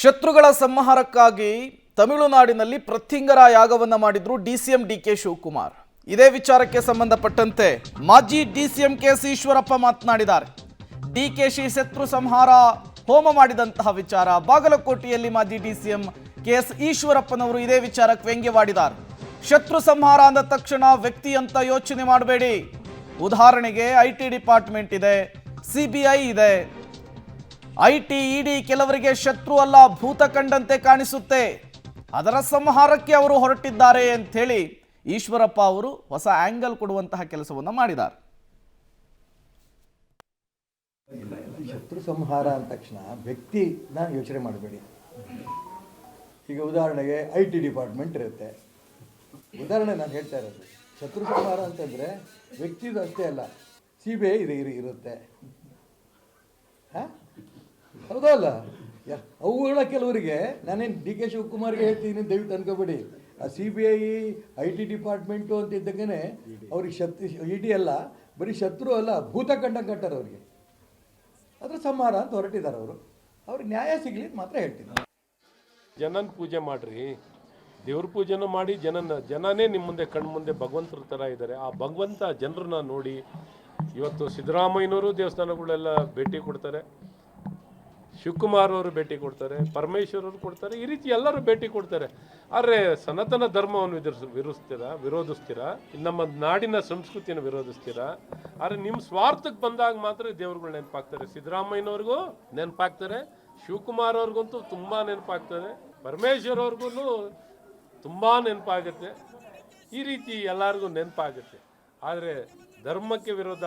ಶತ್ರುಗಳ ಸಂಹಾರಕ್ಕಾಗಿ ತಮಿಳುನಾಡಿನಲ್ಲಿ ಪ್ರತ್ಯಂಗರ ಯಾಗವನ್ನ ಮಾಡಿದ್ರು ಡಿಸಿಎಂ ಡಿಕೆ ಶಿವಕುಮಾರ್. ಇದೇ ವಿಚಾರಕ್ಕೆ ಸಂಬಂಧಪಟ್ಟಂತೆ ಮಾಜಿ ಡಿಸಿಎಂ ಕೆಎಸ್ ಈಶ್ವರಪ್ಪ ಮಾತನಾಡಿದ್ದಾರೆ. ಡಿಕೆಶಿ ಶತ್ರು ಸಂಹಾರ ಹೋಮ ಮಾಡಿದಂತಹ ವಿಚಾರ ಬಾಗಲಕೋಟೆಯಲ್ಲಿ ಮಾಜಿ ಡಿಸಿಎಂ ಕೆಎಸ್ ಈಶ್ವರಪ್ಪನವರು ಇದೇ ವಿಚಾರಕ್ಕೆ ವ್ಯಂಗ್ಯವಾಡಿದ್ದಾರೆ. ಶತ್ರು ಸಂಹಾರ ಅಂದ ತಕ್ಷಣ ವ್ಯಕ್ತಿ ಅಂತ ಯೋಚನೆ ಮಾಡಬೇಡಿ. ಉದಾಹರಣೆಗೆ ಐಟಿ ಡಿಪಾರ್ಟ್ಮೆಂಟ್ ಇದೆ, ಸಿಬಿಐ ಇದೆ. ಐಟಿ ಇಡಿ ಕೆಲವರಿಗೆ ಶತ್ರು ಅಲ್ಲ, ಭೂತ ಕಂಡಂತೆ ಕಾಣಿಸುತ್ತೆ. ಅದರ ಸಂಹಾರಕ್ಕೆ ಅವರು ಹೊರಟಿದ್ದಾರೆ ಅಂತ ಹೇಳಿ ಈಶ್ವರಪ್ಪ ಅವರು ಹೊಸ ಆಂಗಲ್ ಕೊಡುವಂತಹ ಕೆಲಸವನ್ನ ಮಾಡಿದ್ದಾರೆ. ಶತ್ರು ಸಂಹಾರ ಅಂದ ತಕ್ಷಣ ವ್ಯಕ್ತಿನ ಯೋಚನೆ ಮಾಡಬೇಡಿ. ಈಗ ಉದಾಹರಣೆಗೆ ಐಟಿ ಡಿಪಾರ್ಟ್ಮೆಂಟ್ ಇರುತ್ತೆ. ಉದಾಹರಣೆ ನಾನು ಹೇಳ್ತಾ ಇರೋದು, ಶತ್ರು ಸಂಹಾರ ಅಂತಂದರೆ ವ್ಯಕ್ತಿದು ಅಷ್ಟೇ ಅಲ್ಲ, ಸಿಬಿಐ ಇರುತ್ತೆ. ಹಾಂ, ಹೌದಾ ಅಲ್ಲ? ಅವುಗಳ ಕೆಲವರಿಗೆ ನಾನೇನು ಡಿ ಕೆ ಶಿವಕುಮಾರ್ಗೆ ಹೇಳ್ತೀನಿ, ದಯವಿಟ್ಟು ಅನ್ಕೋಬೇಡಿ. ಆ ಸಿಬಿಐ ಐಟಿ ಡಿಪಾರ್ಟ್ಮೆಂಟು ಅಂತ ಇದ್ದಾಗೇ ಅವ್ರಿಗೆ ಇಡಿ ಅಲ್ಲ, ಬರೀ ಶತ್ರು ಅಲ್ಲ, ಭೂತ ಕಂಡಂಗೆ ಕಟ್ಟಾರೆ ಅವ್ರಿಗೆ. ಅದ್ರ ಸಂಹಾರ ಅಂತ ಹೊರಟಿದ್ದಾರೆ ಅವರು. ಅವ್ರಿಗೆ ನ್ಯಾಯ ಸಿಗಲಿ ಮಾತ್ರ ಹೇಳ್ತೀನಿ. ಜನನ ಪೂಜೆ ಮಾಡಿರಿ, ದೇವ್ರ ಪೂಜೆನೂ ಮಾಡಿ. ಜನನೇ ನಿಮ್ಮ ಮುಂದೆ ಕಣ್ಣು ಮುಂದೆ ಭಗವಂತರ ಥರ ಇದ್ದಾರೆ. ಆ ಭಗವಂತ ಜನರನ್ನ ನೋಡಿ. ಇವತ್ತು ಸಿದ್ದರಾಮಯ್ಯನವರು ದೇವಸ್ಥಾನಗಳೆಲ್ಲ ಭೇಟಿ ಕೊಡ್ತಾರೆ, ಶಿವಕುಮಾರ್ ಅವರು ಭೇಟಿ ಕೊಡ್ತಾರೆ, ಪರಮೇಶ್ವರ್ ಅವರು ಕೊಡ್ತಾರೆ, ಈ ರೀತಿ ಎಲ್ಲರೂ ಭೇಟಿ ಕೊಡ್ತಾರೆ. ಆದರೆ ಸನಾತನ ಧರ್ಮವನ್ನು ವಿರೋಧಿಸ್ತೀರಾ, ನಮ್ಮ ನಾಡಿನ ಸಂಸ್ಕೃತಿಯನ್ನು ವಿರೋಧಿಸ್ತೀರಾ. ಆದರೆ ನಿಮ್ಮ ಸ್ವಾರ್ಥಕ್ಕೆ ಬಂದಾಗ ಮಾತ್ರ ದೇವ್ರುಗಳು ನೆನಪಾಗ್ತಾರೆ. ಸಿದ್ದರಾಮಯ್ಯನವ್ರಿಗೂ ನೆನಪಾಗ್ತಾರೆ, ಶಿವಕುಮಾರ್ ಅವ್ರಿಗಂತೂ ತುಂಬ ನೆನಪಾಗ್ತದೆ, ಪರಮೇಶ್ವರ್ ಅವ್ರಿಗೂ ತುಂಬ ನೆನಪಾಗುತ್ತೆ. ಈ ರೀತಿ ಎಲ್ಲರಿಗೂ ನೆನಪಾಗುತ್ತೆ. ಆದರೆ ಧರ್ಮಕ್ಕೆ ವಿರೋಧ